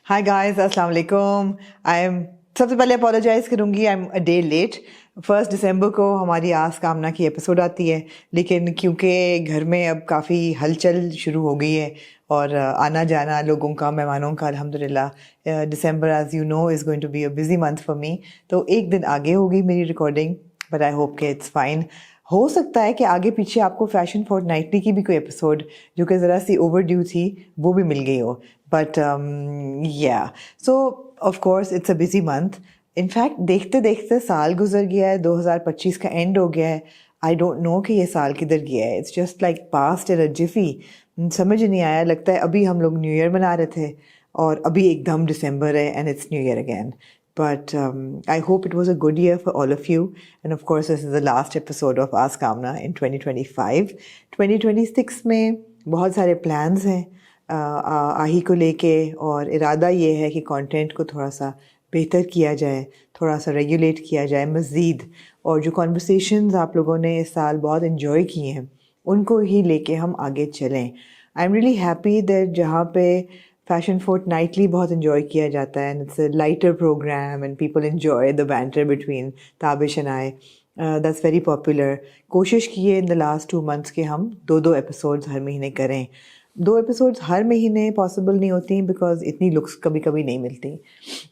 Hi guys, अस्सलाम वालेकुम। सबसे पहले अपोलोजाइज़ करूँगी, I am a day late. 1 दिसंबर को हमारी आस कामना की एपिसोड आती है, लेकिन क्योंकि घर में अब काफ़ी हलचल शुरू हो गई है और आना जाना लोगों का, मेहमानों का, अल्हम्दुलिल्लाह December as you know is going to be a busy month for me. तो एक दिन आगे होगी मेरी रिकॉर्डिंग, बट आई होप कि इट्स फाइन। हो सकता है कि आगे पीछे आपको फैशन फोर्टनाइटली की भी कोई एपिसोड जो कि ज़रा सी ओवर ड्यू थी वो भी मिल गई हो, बट या सो of course it's a busy month. In fact देखते देखते साल गुजर गया है, 2025 का एंड हो गया है। आई डोंट नो कि ये साल किधर गया है। इट्स जस्ट लाइक पास्ट इन अ जिफी। समझ ही नहीं आया, लगता है अभी हम लोग न्यू ईयर मना रहे थे और अभी एकदम दिसंबर है and it's new year again. But I hope it was a good year for all of you. And of course, this is the last episode of Ask Kamna in 2025. 2026 में बहुत सारे plans हैं आही को लेके, और इरादा ये है कि कंटेंट को थोड़ा सा बेहतर किया जाए, थोड़ा सा रेगुलेट किया जाए मज़ीद, और जो कॉन्वर्सेशंस आप लोगों ने इस साल बहुत इन्जॉय किए हैं उनको ही लेके हम आगे चलें। I am really happy that जहाँ पे फैशन फोर्टनाइटली बहुत इन्जॉय किया जाता है, and it's a lighter programme and people enjoy the banter between Tabish and I, that's very popular. कोशिश की है इन द लास्ट 2 मंथ्स के हम 2-2 एपिसोड्स हर महीने करें। 2 एपिसोड्स हर महीने पॉसिबल नहीं होती बिकॉज इतनी लुक्स कभी कभी नहीं मिलती,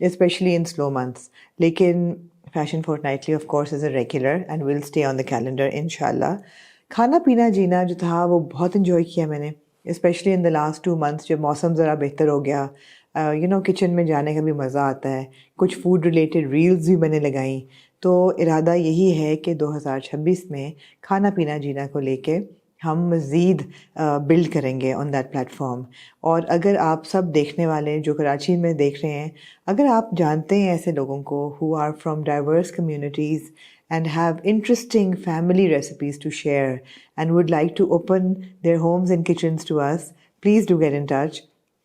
स्पेशली इन स्लो मंथ्स। लेकिन fashion fortnightly of course is a regular and will stay on the calendar इंशाल्लाह। खाना पीना जीना जो था वो बहुत इन्जॉय किया मैंने, specially in the last 2 months जब मौसम ज़रा बेहतर हो गया। किचन में जाने का भी मज़ा आता है। कुछ फूड रिलेटेड रील्स भी मैंने लगाई। तो इरादा यही है कि 2026 में खाना पीना जीना को लेके हम मज़ीद बिल्ड करेंगे ऑन दैट प्लेटफॉर्म। और अगर आप सब देखने वाले जो कराची में देख रहे हैं, अगर आप जानते हैं ऐसे लोगों को who are from diverse communities and have interesting family recipes to share and would like to open their homes and kitchens to us, please do get in touch.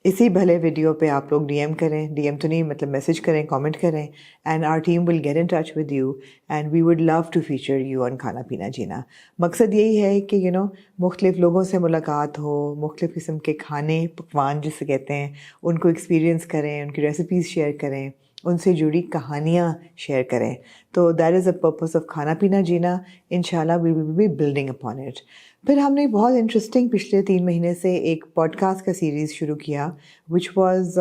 इसी भले वीडियो पे आप लोग डीएम करें, डीएम तो नहीं मतलब message करें, कमेंट करें, and our team will get in touch with you and we would love to feature you on Khana Peena जीना। मकसद यही है कि मुख्तलिफ़ लोगों से मुलाकात हो, मुख्तलिफ़ किस्म के खाने पकवान जिसे कहते हैं उनको एक्सपीरियंस करें, उनकी रेसिपीज़ शेयर करें, उनसे जुड़ी कहानियाँ शेयर करें। तो that is the purpose of Khana Peena Jeena. इंशाल्लाह we will be building upon it. फिर हमने बहुत इंटरेस्टिंग पिछले 3 महीने से एक पॉडकास्ट का सीरीज़ शुरू किया which was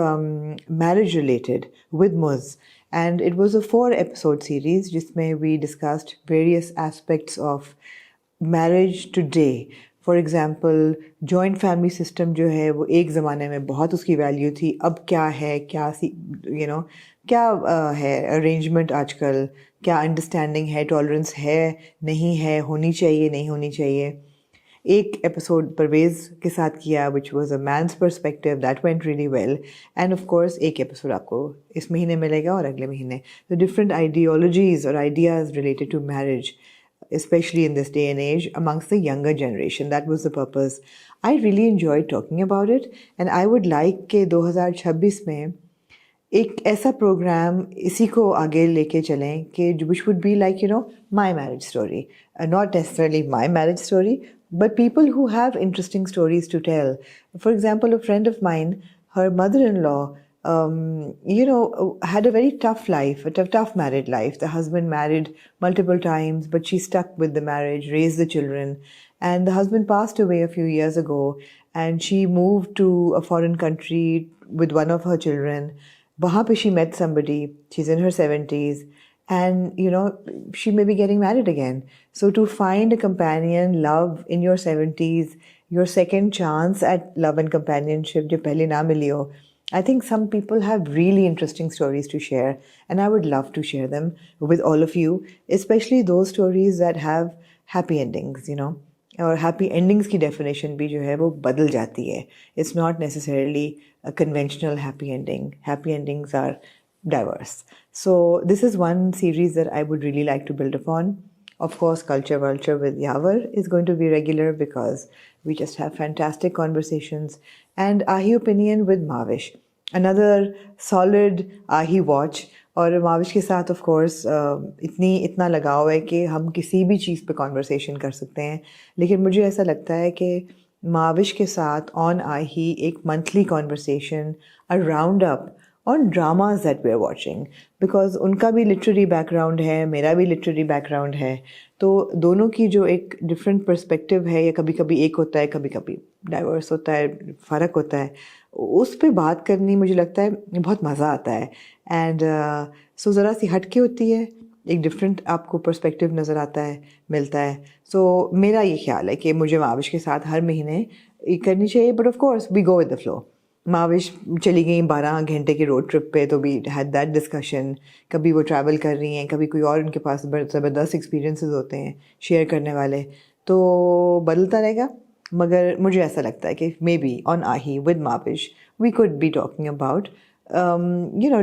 marriage related with मुज़, and it was a 4 episode series जिसमें we discussed various aspects of marriage today. For example joint family system जो है वो एक ज़माने में बहुत उसकी वैल्यू थी, अब क्या है, क्या क्या है अरेंजमेंट आजकल, क्या अंडरस्टैंडिंग है, टॉलरेंस है, नहीं है, होनी चाहिए, नहीं होनी चाहिए। एक एपिसोड परवेज़ के साथ किया which was a man's perspective, that went really well. And of course एक एपिसोड आपको इस महीने मिलेगा और अगले महीने। द डिफरेंट आइडियोलॉजीज़ और ideas related to marriage, especially in this day and age amongst the younger generation. That was the purpose. I really enjoyed talking about it, and I would like कि 2026 में एक ऐसा programme इसी को आगे लेके चलें कि which would be like my marriage story, not necessarily my marriage story, but people who have interesting stories to tell. For example, a friend of mine, her mother-in-law had a very tough life, a tough married life. The husband married multiple times, but she stuck with the marriage, raised the children, and the husband passed away a few years ago, and she moved to a foreign country with one of her children. वहाँ पे she met somebody, she's in her 70s, and she may be getting married again. So to find a companion, love in your 70s, your second chance at love and companionship जो पहले ना मिली हो, I think some people have really interesting stories to share, and I would love to share them with all of you, especially those stories that have happy endings, और happy endings की definition भी जो है वो बदल जाती है. It's not necessarily a conventional happy ending. Happy endings are diverse. So this is one series that I would really like to build upon. Of course, Culture Vulture with Yavar is going to be regular because we just have fantastic conversations. And Ahi Opinion with Mavish, another solid Ahi watch. और माविश के साथ of course इतना लगाव है कि हम किसी भी चीज़ पे कॉन्वर्सेशन कर सकते हैं, लेकिन मुझे ऐसा लगता है कि माविश के साथ ऑन आही एक monthly conversation, a round up on dramas that we're watching, because उनका भी literary background है, मेरा भी literary background है, तो दोनों की जो एक different perspective है, या कभी कभी एक होता है, कभी कभी diverse होता है, फ़र्क होता है, उस पे बात करनी मुझे लगता है बहुत मज़ा आता है. एंड सो ज़रा सी हटके होती है, एक डिफरेंट आपको पर्सपेक्टिव नज़र आता है, मिलता है. सो मेरा ये ख्याल है कि मुझे माविश के साथ हर महीने ये करनी चाहिए, but of course we go with the flow. Mavish चली गई 12 घंटे की रोड ट्रिप पे, तो वी हैड दैट डिस्कशन. कभी वो ट्रैवल कर रही हैं, कभी कोई और उनके पास ज़बरदस्त एक्सपीरियंसेस होते हैं शेयर करने वाले, तो बदलता रहेगा. मगर मुझे ऐसा लगता है कि मे बी ऑन आही with Mavish we could be talking about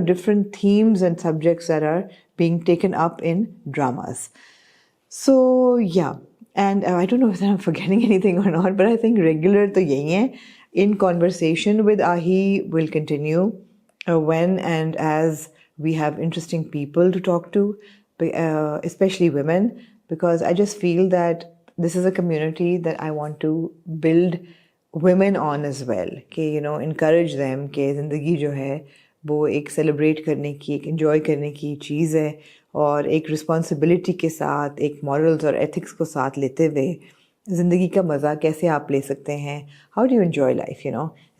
different themes and subjects that are being taken up in dramas. So yeah, and I don't know if I'm forgetting anything or not, but I think regular to yahi hai. In conversation with Ahi will continue when and as we have interesting people to talk to, especially women, because I just feel that this is a community that I want to build women on as well, कि encourage them कि ज़िंदगी जो है वो एक celebrate करने की, एक एंजॉय करने की चीज़ है, और एक रिस्पॉन्सिबिलिटी के साथ, एक मॉरल्स और एथिक्स को साथ लेते हुए ज़िंदगी का मज़ा कैसे आप ले सकते हैं. How do you enjoy life,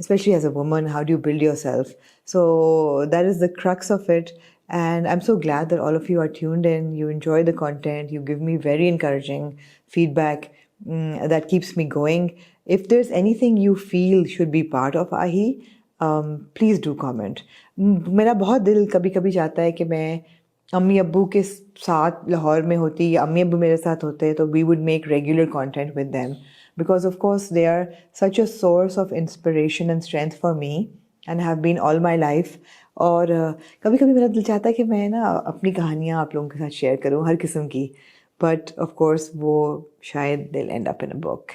especially as a woman, how do you build yourself. So that is the crux of it. And I'm so glad that all of you are tuned in. You enjoy the content. You give me very encouraging feedback that keeps me going. If there's anything you feel should be part of AHI, please do comment. मेरा बहुत दिल कभी कभी चाहता है कि मैं अम्मी अब्बू के साथ लाहौर में होती, या अम्मी अब्बू मेरे साथ होते, तो we would make regular content with them, because of course they are such a source of inspiration and strength for me and have been all my life. और कभी कभी मेरा दिल चाहता है कि मैं ना अपनी कहानियाँ आप लोगों के साथ शेयर करूँ, हर किस्म की, बट ऑफ कोर्स वो शायद they'll end up in a book.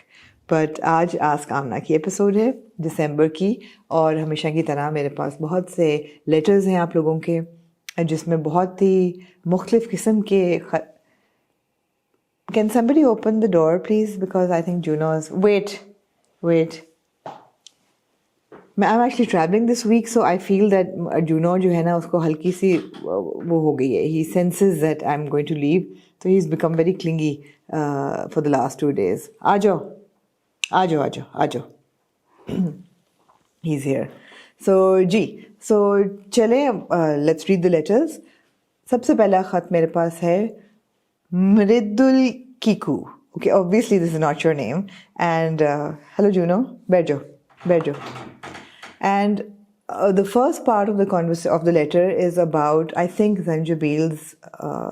But आज आस्क आमना की एपिसोड है, दिसंबर की, और हमेशा की तरह मेरे पास बहुत से लेटर्स हैं आप लोगों के, जिसमें बहुत ही मुख्तलिफ़ किस्म के Can somebody open the door please, because I think Juno is... Wait. I'm actually traveling this week, so I feel that Juno जो है ना उसको हल्की सी वो हो गई है. He senses that I'm going to leave, so he's become very clingy for the last 2 days. आ जाओ. He's here. So चले, let's read the letters. सबसे पहला ख़त मेरे पास है मृदुल Kiku. Okay, obviously this is not your name. And hello Juno, बैठ जाओ. And the first part of the letter is about, I think, Zanjabil's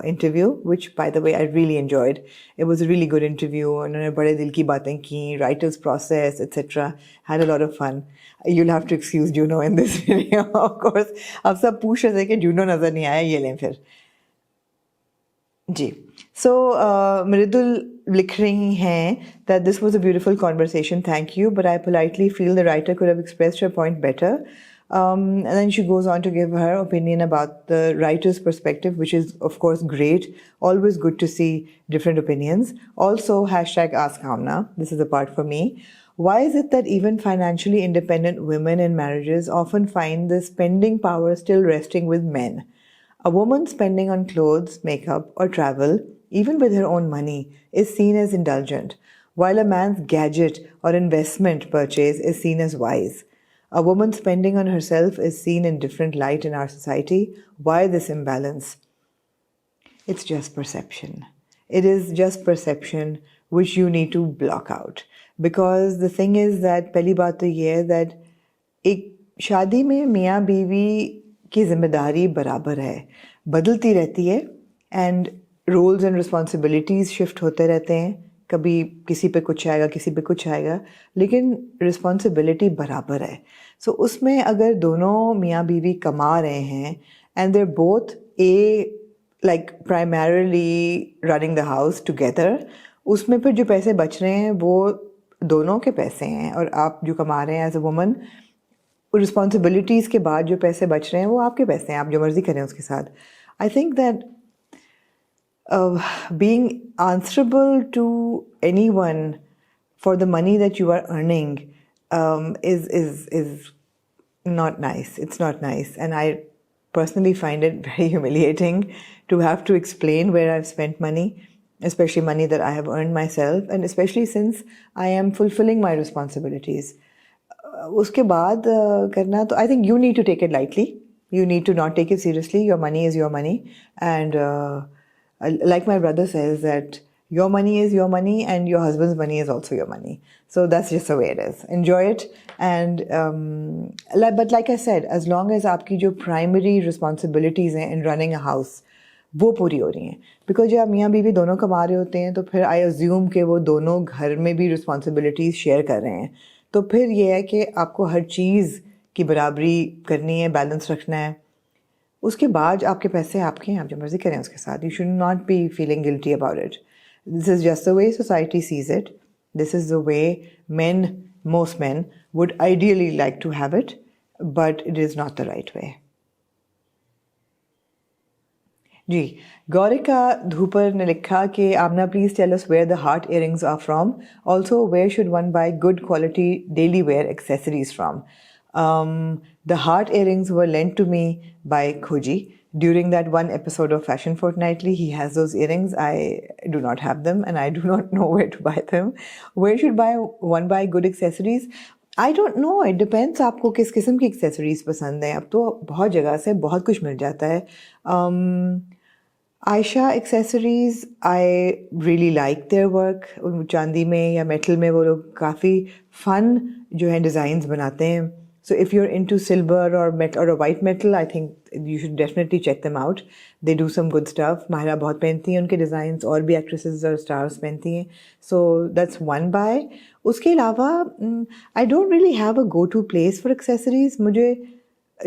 interview, which, by the way, I really enjoyed. It was a really good interview. उन्होंने बड़े दिल की बातें की, writer's process, etc. Had a lot of fun. You'll have to excuse Juno in this video, of course. अब सब पूछ रहे थे कि Juno नज़र नहीं आया, ये लें फिर. जी. So, Mridul लिख रही हैं that this was a beautiful conversation, thank you, but I politely feel the writer could have expressed her point better. And then she goes on to give her opinion about the writer's perspective, which is, of course, great. Always good to see different opinions. Also, #AskAmna. This is a part for me. Why is it that even financially independent women in marriages often find the spending power still resting with men? A woman spending on clothes, makeup, or travel, even with her own money, is seen as indulgent, while a man's gadget or investment purchase is seen as wise. A woman spending on herself is seen in different light in our society. Why this imbalance? It's just perception. It is just perception which you need to block out. Because the thing is that पहली बात तो ये है that एक शादी में मियाँ बीवी की जिम्मेदारी बराबर है, बदलती रहती है, and roles and responsibilities shift होते रहते हैं. कभी किसी पे कुछ आएगा, किसी पे कुछ आएगा, लेकिन रिस्पॉन्सिबिलिटी बराबर है. सो उसमें अगर दोनों मियाँ बीवी कमा रहे हैं and there both like primarily running the house together, उसमें फिर जो पैसे बच रहे हैं वो दोनों के पैसे हैं, और आप जो कमा रहे हैं एज अ वुमन, रिस्पॉन्सिबिलिटीज़ के बाद जो पैसे बच रहे हैं वो आपके पैसे हैं, आप जो मर्ज़ी करें उसके साथ. I think that being answerable to anyone for the money that you are earning is not nice. It's not nice, and I personally find it very humiliating to have to explain where I've spent money, especially money that I have earned myself, and especially since I am fulfilling my responsibilities. उसके बाद करना तो I think you need to take it lightly. You need to not take it seriously. Your money is your money. And like my brother says that your money is your money and your husband's money is also your money. So that's just the way it is. Enjoy it. And but like I said, as long as आपकी जो primary responsibilities हैं in running a house, वो पूरी हो रही हैं. Because जब आप मियाँ बीवी दोनों कमा रहे होते हैं तो फिर I assume कि वो दोनों घर में भी responsibilities share कर रहे हैं. तो फिर ये है कि आपको हर चीज़ की बराबरी करनी है, बैलेंस रखना है. उसके बाद आपके पैसे आपके हैं, आप जो मर्जी करें उसके साथ. You should not be feeling guilty about it. This is just the way society sees it. This is the way most men would ideally like to have it, but it is not the right way. जी, गौरिका धूपर ने लिखा कि Amna please tell us where the heart earrings are from. Also where should one buy good quality daily wear accessories from. The heart earrings were lent to me by Khoji during that one episode of Fashion Fortnightly. He has those earrings. I do not have them and I do not know where to buy them. Where should one buy good accessories? I don't know. It depends आपको किस किस्म की accessories पसंद है. अब तो बहुत जगह से बहुत कुछ मिल जाता है. Aisha accessories, I really like their work. चांदी में या metal में वो लोग काफ़ी fun जो है designs बनाते हैं. So if you're into silver or metal or a white metal, I think you should definitely check them out. They do some good stuff. Mahira बहुत पहनती हैं उनके designs, और भी actresses और stars पहनती हैं. So that's one buy. उसके अलावा I don't really have a go-to place for accessories. मुझे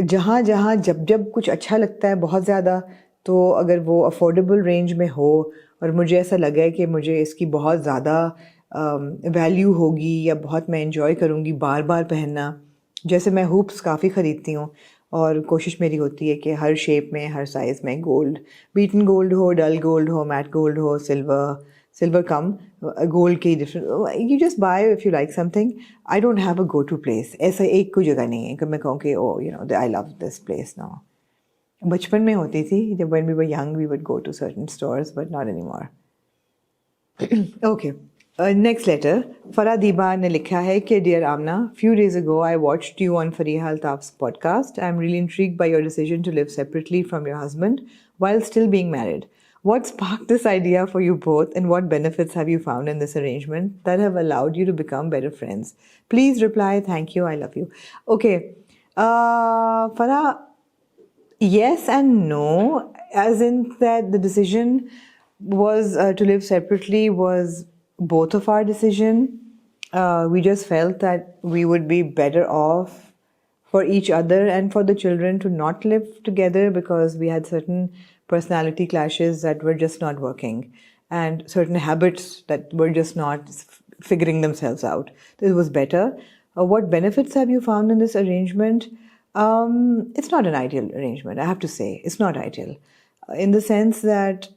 जहाँ जहाँ जब कुछ अच्छा लगता है बहुत ज़्यादा, तो अगर वो affordable range में हो और मुझे ऐसा लगा है कि मुझे इसकी बहुत ज़्यादा value होगी या बहुत मैं enjoy करूँगी बार बार पहनना, जैसे मैं हुप्स काफ़ी ख़रीदती हूँ और कोशिश मेरी होती है कि हर शेप में, हर साइज़ में गोल्ड, बीटन गोल्ड हो, डल गोल्ड हो, मैट गोल्ड हो, सिल्वर कम गोल्ड के different. You just buy if you like something. I don't have a go to place. ऐसा एक कोई जगह नहीं है कि मैं कहूँ कि oh you know I love this place. Now बचपन में होती थी, जब when we were young we would go to certain stores but not any more. Okay. Next letter, Farah Diba ne likha hai कि Dear Amna, few days ago I watched you on Fariha Altaf's podcast. I'm really intrigued by your decision to live separately from your husband while still being married. What sparked this idea for you both, and what benefits have you found in this arrangement that have allowed you to become better friends? Please reply. Thank you. I love you. Okay. Farah, yes and no, as in that the decision was to live separately was both of our decision. We just felt that we would be better off for each other and for the children to not live together, because we had certain personality clashes that were just not working and certain habits that were just not figuring themselves out. This was better. What benefits have you found in this arrangement? It's not an ideal arrangement, I have to say. It's not ideal in the sense that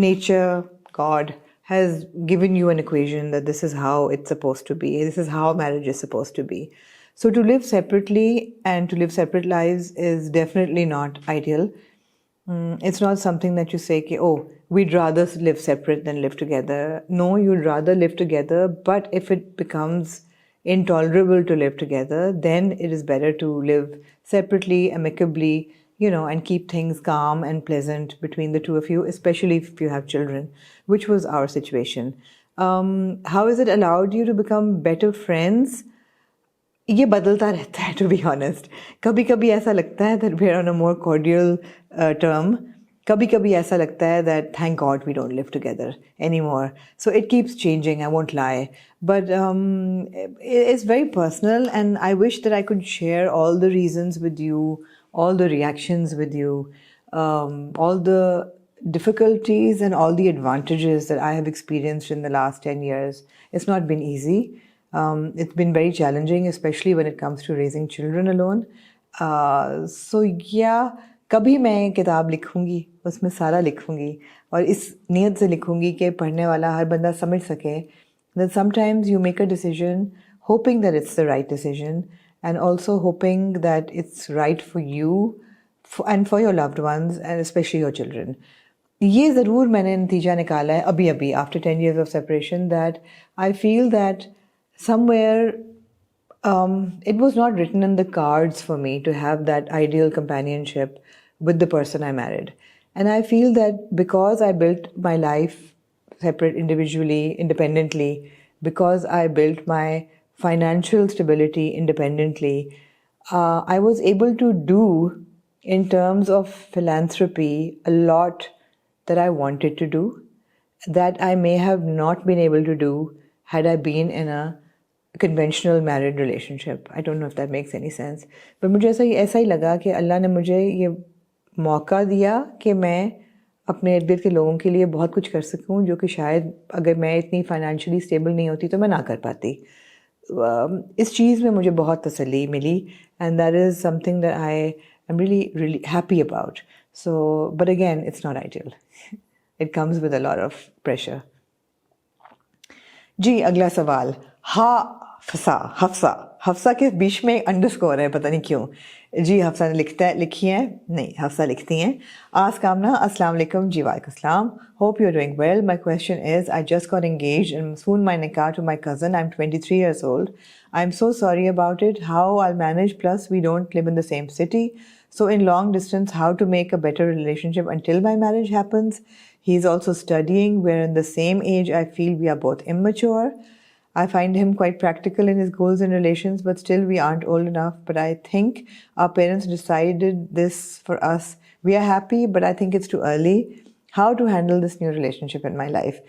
nature, God, has given you an equation that this is how it's supposed to be. This is how marriage is supposed to be. So to live separately and to live separate lives is definitely not ideal. It's not something that you say, oh, we'd rather live separate than live together. No, you'd rather live together, but if it becomes intolerable to live together, then it is better to live separately, amicably, you know, and keep things calm and pleasant between the two of you, especially if you have children, which was our situation. How has it allowed you to become better friends? ये बदलता रहता है, to be honest. कभी कभी ऐसा लगता है that we're on a more cordial term. कभी कभी ऐसा लगता है that thank God we don't live together anymore. So it keeps changing, I won't lie. But it's very personal, and I wish that I could share all the reasons with you, all the reactions with you, all the difficulties and all the advantages that I have experienced in the last 10 years. It's not been easy. It's been very challenging, especially when it comes to raising children alone. So yeah, कभी मैं किताब लिखूंगी, उसमें सारा लिखूंगी, और इस नीयत से लिखूंगी कि पढ़ने वाला हर बंदा समझ सके that sometimes you make a decision hoping that it's the right decision, and also hoping that it's right for you, and for your loved ones and especially your children. ये ज़रूर मैंने नतीजा निकाला है अभी after 10 years of separation that I feel that somewhere it was not written in the cards for me to have that ideal companionship with the person I married. And I feel that because I built my life separate, individually, independently, because I built my financial stability independently, I was able to do in terms of philanthropy a lot that I wanted to do that I may have not been able to do had I been in a conventional married relationship. I don't know if that makes any sense. But मुझे ऐसा ही लगा कि अल्लाह ने मुझे ये मौका दिया कि मैं अपने इर्द गिर्द के लोगों के लिए बहुत कुछ कर सकूं जो कि शायद अगर मैं इतनी फाइनेंशियली स्टेबल नहीं होती तो मैं ना कर पाती. इस चीज़ में मुझे बहुत तसल्ली मिली and that is something that I am really happy about. So, but again, it's not ideal. It comes with a lot of pressure. जी अगला सवाल हफ्सा के बीच में अंडरस्कोर है पता नहीं क्यों. जी हफ्सा ने लिखी है नहीं हफ्सा लिखती हैं. Ask Amna, Assalamu alaikum, ji walaikum assalam. Hope you're doing well. My question is, I just got engaged and soon my nikah to my cousin. I'm 23 years old. I'm so sorry about it. How I'll manage? Plus we don't live in the same city. So in long distance, how to make a better relationship until my marriage happens? He's also studying. We're in the same age. I feel we are both immature. I find him quite practical in his goals and relations, but still we aren't old enough. But I think our parents decided this for us. We are happy, but I think it's too early. How to handle this new relationship in my life?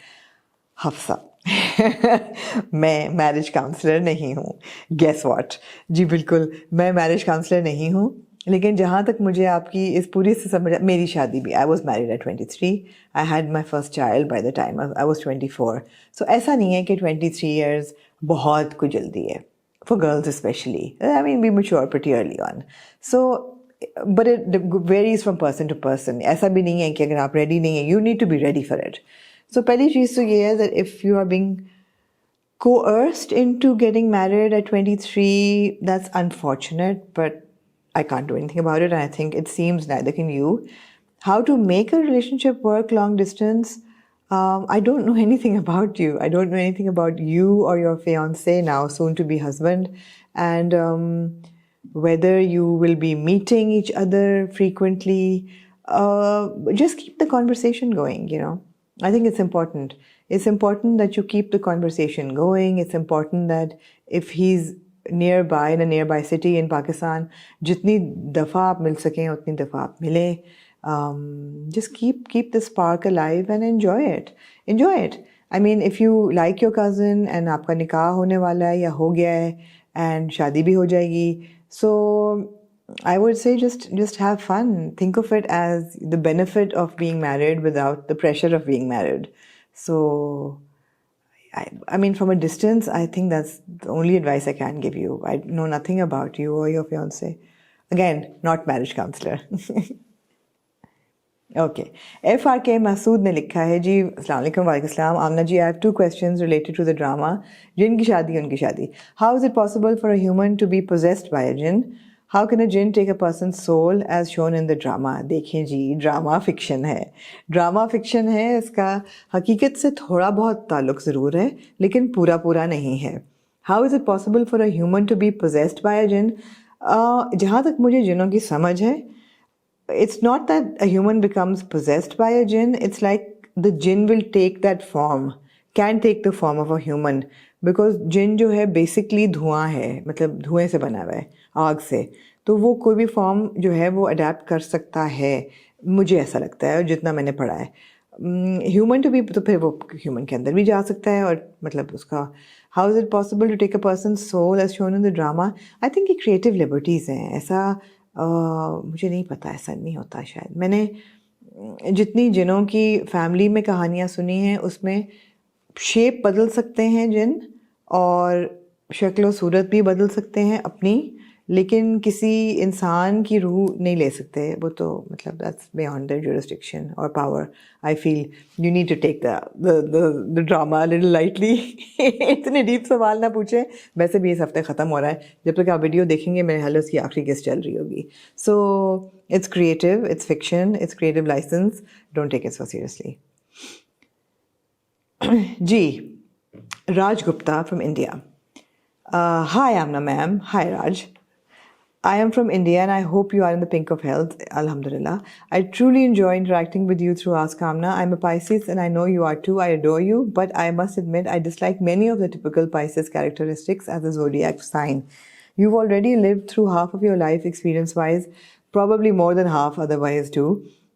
Hafsa मैं marriage counsellor नहीं हूँ. Guess what. जी बिल्कुल मैं marriage counsellor नहीं हूँ. लेकिन जहाँ तक मुझे आपकी इस पूरी से समझ मेरी शादी भी I was married eight 23. I had my first child by the time I was 24. सो ऐसा नहीं है कि 23 ईयर्स बहुत कुछ जल्दी है for girls specially. I mean we mature pretty early on. So but it varies from person to person. ऐसा भी नहीं है कि अगर आप रेडी नहीं है you need to be ready for it. So पहली चीज़ तो ये है that if you are being coerced into getting married at 23, that's unfortunate, but I can't do anything about it, and I think it seems neither can you. How to make a relationship work long distance? I don't know anything about you. I don't know anything about you or your fiancé now, soon to be husband, and whether you will be meeting each other frequently. Just keep the conversation going, you know. I think it's important. It's important that you keep the conversation going. It's important that if he's nearby in a nearby city in Pakistan, जितनी दफ़ा आप मिल सकें उतनी दफ़ा आप मिलें. Just keep the spark alive and enjoy it. Enjoy it. I mean, if you like your cousin and आपका निकाह होने वाला है या हो गया है and शादी भी हो जाएगी, so I would say just have fun. Think of it as the benefit of being married without the pressure of being married. So, I mean, from a distance, I think that's the only advice I can give you. I know nothing about you or your fiancé. Again, not marriage counselor. Okay. FRK Masood ने लिखा है जी अस्सलाम वालेकुम वालेकुम अस्सलाम. आमना जी, I have two questions related to the drama. जिन की शादी उनकी शादी. How is it possible for a human to be possessed by a jinn? How can a jinn take a person's soul as shown in the drama? देखें जी, drama fiction है. Drama fiction है, इसका हकीकत से थोड़ा बहुत ताल्लुक ज़रूर है लेकिन पूरा नहीं है. How is it possible for a human to be possessed by a jinn? जहाँ तक मुझे जिन्नों की समझ है, it's not that a human becomes possessed by a jinn. It's like the jinn will take that form, can take the form of a human. Because जिन जो है basically धुआं है, मतलब धुएं से बना हुआ है, आग से. तो वो कोई भी फॉर्म जो है वो अडेप्ट कर सकता है, मुझे ऐसा लगता है जितना मैंने पढ़ा है. ह्यूमन टू बी तो फिर वो ह्यूमन के अंदर भी जा सकता है और मतलब उसका how is it possible to take a person soul as shown in the drama. I think ये क्रिएटिव लिबर्टीज़ हैं. ऐसा मुझे नहीं पता, ऐसा नहीं होता शायद. मैंने जितनी जिनों की फैमिली में कहानियाँ सुनी हैं उसमें शेप बदल सकते हैं जिन और शक्ल व सूरत भी बदल सकते हैं अपनी, लेकिन किसी इंसान की रूह नहीं ले सकते, वो तो मतलब दैट्स बियॉन्ड देयर jurisdiction और power. I feel you need to take the drama little lightly. इतने डीप सवाल ना पूछें. वैसे भी इस हफ्ते ख़त्म हो रहा है, जब तक आप वीडियो देखेंगे मेरे ख्याल उसकी आखिरी किस्त चल रही होगी. So it's creative, it's fiction, it's creative licence. Don't take it so seriously. जी, Raj Gupta from India. Hi, Amna ma'am. Hi, Raj. I am from India and I hope you are in the pink of health. Alhamdulillah. I truly enjoy interacting with you through Ask Amna. I'm a Pisces and I know you are too. I adore you, but I must admit I dislike many of the typical Pisces characteristics as a zodiac sign. You've already lived through half of your life experience-wise, probably more than half otherwise too.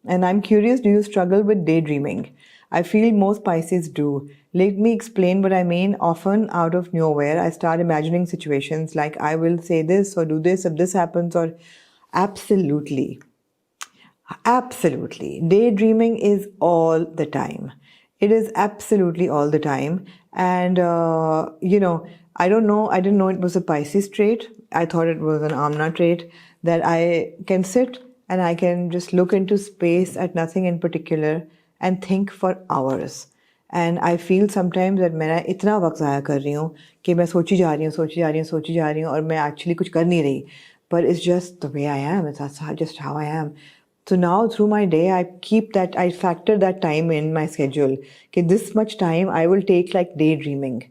And I'm curious, do you struggle with daydreaming? I feel most Pisces do. Let me explain what I mean. Often, out of nowhere, I start imagining situations like I will say this or do this if this happens, or absolutely. Absolutely. Daydreaming is all the time. It is absolutely all the time. And, I don't know. I didn't know it was a Pisces trait. I thought it was an Amna trait, that I can sit and I can just look into space at nothing in particular and think for hours. And I feel sometimes that मैं इतना वक्त ज़ाया कर रही हूँ कि मैं सोची जा रही हूँ और मैं actually कुछ कर नहीं रही. But it's just the way I am. It's just how I am. So now through my day, I factor that time in my schedule. कि this much time I will take like daydreaming.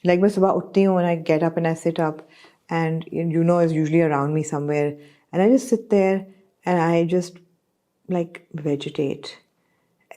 Like मैं सुबह उठती हूँ and I get up and I sit up, and it's usually around me somewhere, and I just sit there and I just like vegetate.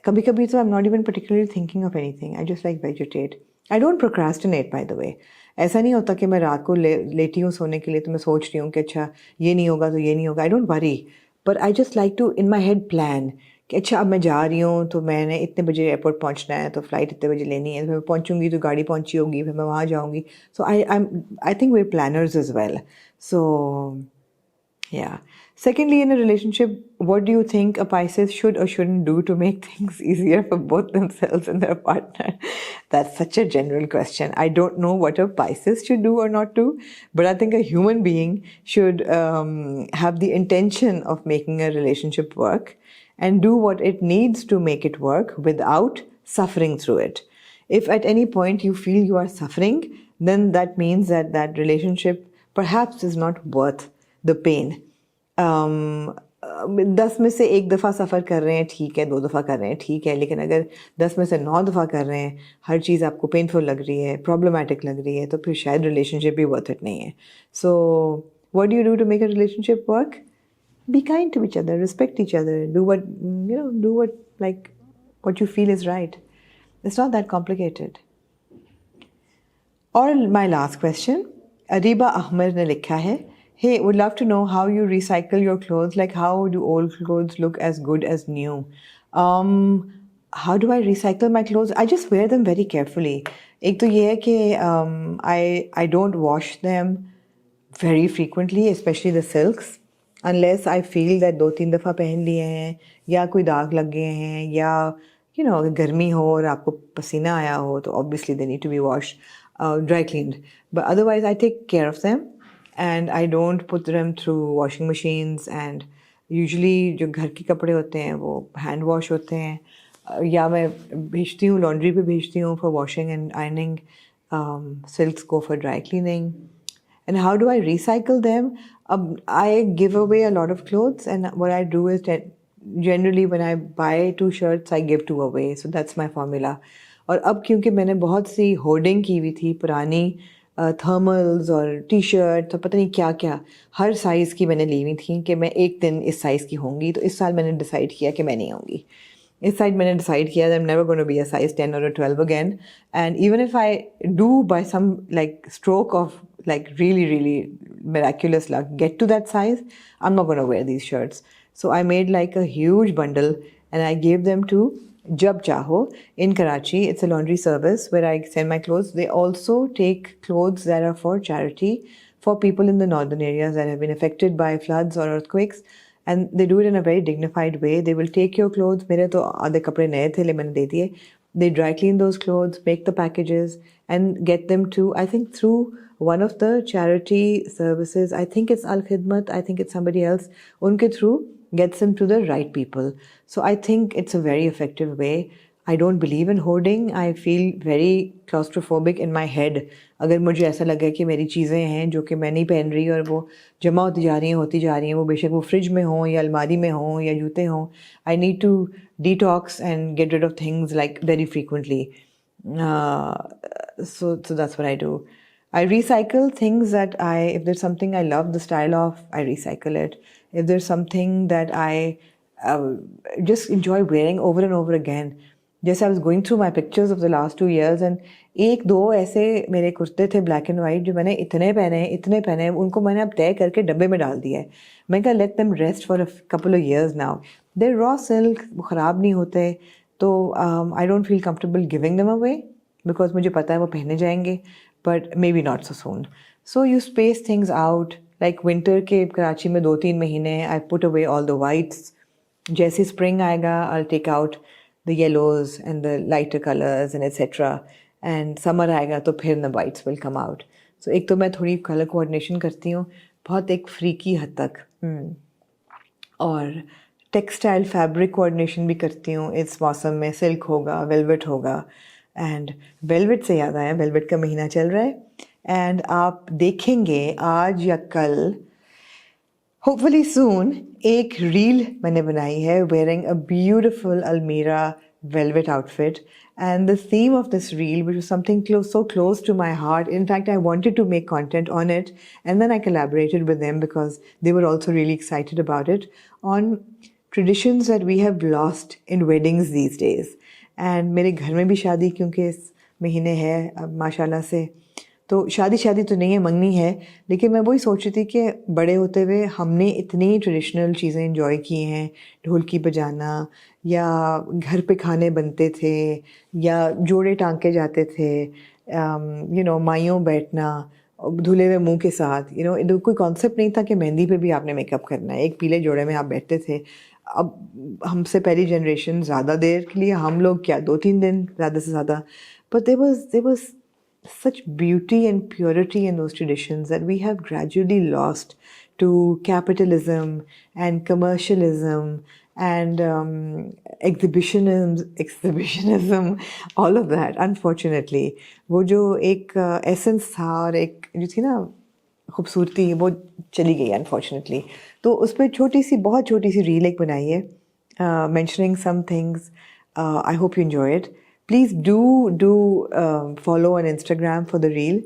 Kabhi-kabhi so I'm not even particularly thinking of anything. I just like vegetate. I don't procrastinate, by the way. ऐसा नहीं होता कि मैं रात को लेटी हूँ सोने के लिए तो मैं सोच रही हूँ कि अच्छा ये नहीं होगा तो ये नहीं होगा. I don't worry. But I just like to in my head plan कि अच्छा अब मैं जा रही हूँ तो मैंने इतने बजे एयरपोर्ट पहुँचना है, तो फ्लाइट इतने बजे लेनी है, फिर मैं पहुँचूँगी तो गाड़ी पहुँची होगी, फिर मैं वहाँ जाऊँगी. So I think we're planners as well. So yeah. Secondly, in a relationship, what do you think a Pisces should or shouldn't do to make things easier for both themselves and their partner? That's such a general question. I don't know what a Pisces should do or not do, but I think a human being should have the intention of making a relationship work and do what it needs to make it work without suffering through it. If at any point you feel you are suffering, then that means that that relationship perhaps is not worth the pain. 10 में से एक दफ़ा सफ़र कर रहे हैं ठीक है, 2 दफ़ा कर रहे हैं ठीक है, लेकिन अगर 10 में से 9 दफ़ा कर रहे हैं, हर चीज़ आपको पेनफुल लग रही है, प्रॉब्लमेटिक लग रही है, तो फिर शायद रिलेशनशिप भी वर्थ इट नहीं है. So what do you do to make a relationship work? Be kind to each other, respect each other, do what you feel is right. It's not that complicated. Or my last question, Ariba Ahmed ने लिखा है, hey, would love to know how you recycle your clothes. Like, how do old clothes look as good as new? How do I recycle my clothes? I just wear them very carefully. एक तो ये है कि I don't wash them very frequently, especially the silks, unless I feel that 2-3 दफ़ा पहन लिए हैं या कोई दाग लग गए हैं या गर्मी हो और आपको पसीना आया हो तो obviously they need to be washed, dry cleaned. But otherwise I take care of them and I don't put them through washing machines. And usually जो घर के कपड़े होते हैं वो hand wash होते हैं या मैं भेजती हूँ laundry पे भेजती हूँ for washing and ironing. Silks go for dry cleaning. And how do I recycle them? I give away a lot of clothes, and what I do is that generally when I buy 2 shirts, I give 2 away. So that's my formula. और अब क्योंकि मैंने बहुत सी hoarding की हुई थी पुरानी thermals और टी शर्ट तो पता नहीं क्या क्या हर साइज़ की मैंने ली हुई थी कि मैं एक दिन इस साइज़ की होंगी, तो इस साल मैंने डिसाइड किया कि मैं नहीं होंगी. इस साइड मैंने डिसाइड किया that I'm never going to be a size 10 or a 12 again. And even if I do by some like stroke of like really, really miraculous luck get to that size, I'm not going to wear these shirts. So I made like a huge bundle and I gave them to Jab Chaho in Karachi. It's a laundry service where I send my clothes. They also take clothes that are for charity for people in the northern areas that have been affected by floods or earthquakes. And they do it in a very dignified way. They will take your clothes. मेरे तो आधे कपड़े नए थे ले मैंने दे दिए. they dry clean those clothes, make the packages, and get them to, I think, through one of the charity services. I think it's Al Khidmat, I think it's somebody else. Unke through gets them to the right people. So I think it's a very effective way. I don't believe in hoarding. I feel very claustrophobic in my head. अगर मुझे ऐसा लगे कि मेरी चीज़ें हैं जो कि मैं नहीं पहन रही और वो जमा होती जा रही हैं वो बेशक वो फ्रिज में हों या अलमारी में हों या जूते हों, I need to detox and get rid of things like very frequently. So that's what I do. I recycle things that if there's something I love the style of, I recycle it. If there's something that I just enjoy wearing over and over again. जैसे I was going through my pictures of the last 2 years and एक दो ऐसे मेरे कुर्ते थे black and white जो मैंने इतने पहने उनको मैंने अब तय करके डब्बे में डाल दिया है. मैं कहा let them rest for a couple of years now. They're raw silk, वो ख़राब नहीं होते, तो I don't feel comfortable giving them away because मुझे पता है वो पहने जाएंगे, but maybe not so soon. So you space things out. Like winter के कराची में 2-3 महीने I put away all the whites. जैसे spring आएगा I'll take out the yellows and the lighter colors and etc. And summer आएगा तो फिर the whites will come out. So एक तो मैं थोड़ी color coordination करती हूँ बहुत एक freaky हद तक, और टेक्सटाइल फैब्रिक कोऑर्डिनेशन भी करती हूँ. इस मौसम में सिल्क होगा, वेलवेट होगा, एंड वेलवेट से याद आया वेलवेट का महीना चल रहा है एंड आप देखेंगे आज या कल hopefully soon एक रील मैंने बनाई है wearing a beautiful Almira velvet outfit, and the theme of this reel, which was something so close to my heart, in fact I wanted to make content on it, and then I collaborated with them because they were also really excited about it, on traditions that we have lost in weddings these days. And मेरे घर में भी शादी क्योंकि इस महीने है अब माशाल्लाह से, तो शादी तो नहीं है, मंगनी है, लेकिन मैं वही सोच रही थी कि बड़े होते हुए हमने इतनी ट्रेडिशनल चीज़ें एंजॉय की हैं, ढोलकी बजाना या घर पे खाने बनते थे या जोड़े टांके जाते थे, माइयों बैठना धुले हुए मुंह के साथ, कोई कॉन्सेप्ट नहीं था कि मेहंदी पे भी आपने मेकअप करना है, एक पीले जोड़े में आप बैठते थे. अब हमसे पहली जनरेशन ज़्यादा देर के लिए, हम लोग क्या 2-3 दिन ज़्यादा से ज़्यादा, but there was such beauty and purity in those traditions that we have gradually lost to capitalism and commercialism and exhibitionism, all of that, unfortunately. वो जो एक essence था और एक जो थी ना खूबसूरती, वो चली गई unfortunately. तो उस पर बहुत छोटी सी रील एक बनाई है, mentioning some things. I hope you enjoy it. Please do follow on Instagram for the reel.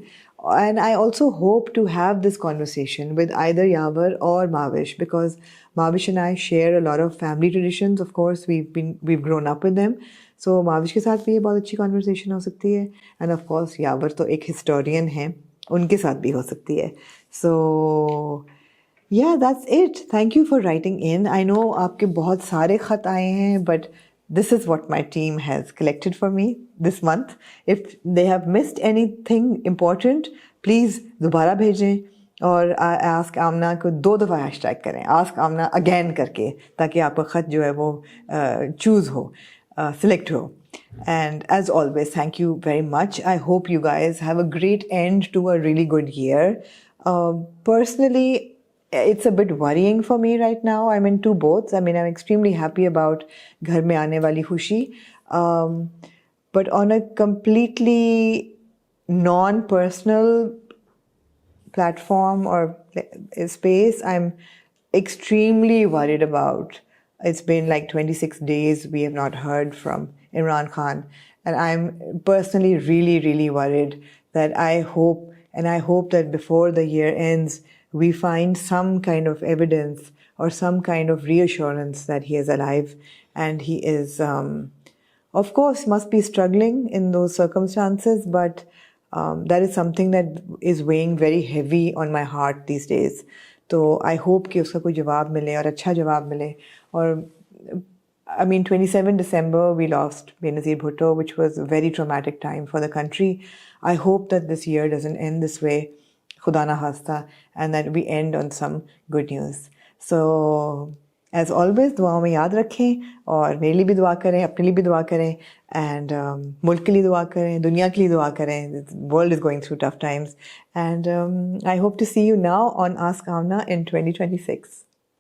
And I also hope to have this conversation with either Yavar or Mavish, because Mavish and I share a lot of family traditions. Of course, we've grown up with them. So Mavish के साथ भी ये बहुत अच्छी conversation हो सकती है. And of course, Yavar तो एक historian है, उनके साथ भी हो सकती है. So yeah, that's it. Thank you for writing in. I know आपके बहुत सारे खत आए हैं, but this is what my team has collected for me this month. If they have missed anything important, please दोबारा भेजें और ask Amna को 2 दफ़ा hashtag करें, ask Amna again करके, ताकि आपका खत जो है वो choose हो, select हो. And as always, thank you very much. I hope you guys have a great end to a really good year. Personally, it's a bit worrying for me right now. I'm in two boats. I mean, I'm extremely happy about Ghar Mein Aane Wali Khushi. But on a completely non-personal platform or space, I'm extremely worried about. It's been like 26 days we have not heard from Imran Khan. And I'm personally really, really worried that I hope that before the year ends, we find some kind of evidence or some kind of reassurance that he is alive, and he is, of course, must be struggling in those circumstances, but that is something that is weighing very heavy on my heart these days. So I hope कि उसका कोई जवाब मिले और अच्छा जवाब मिले. और I mean, 27 December, we lost Benazir Bhutto, which was a very traumatic time for the country. I hope that this year doesn't end this way, Khuda na khasta, and that we end on some good news. So, as always दुआओं में याद रखें और मेरे लिए भी दुआ करें, अपने लिए भी दुआ करें एंड मुल्क के लिए दुआ करें, दुनिया के लिए दुआ करें. World is going through tough times and I hope to see you now on ask Aamna in 2026.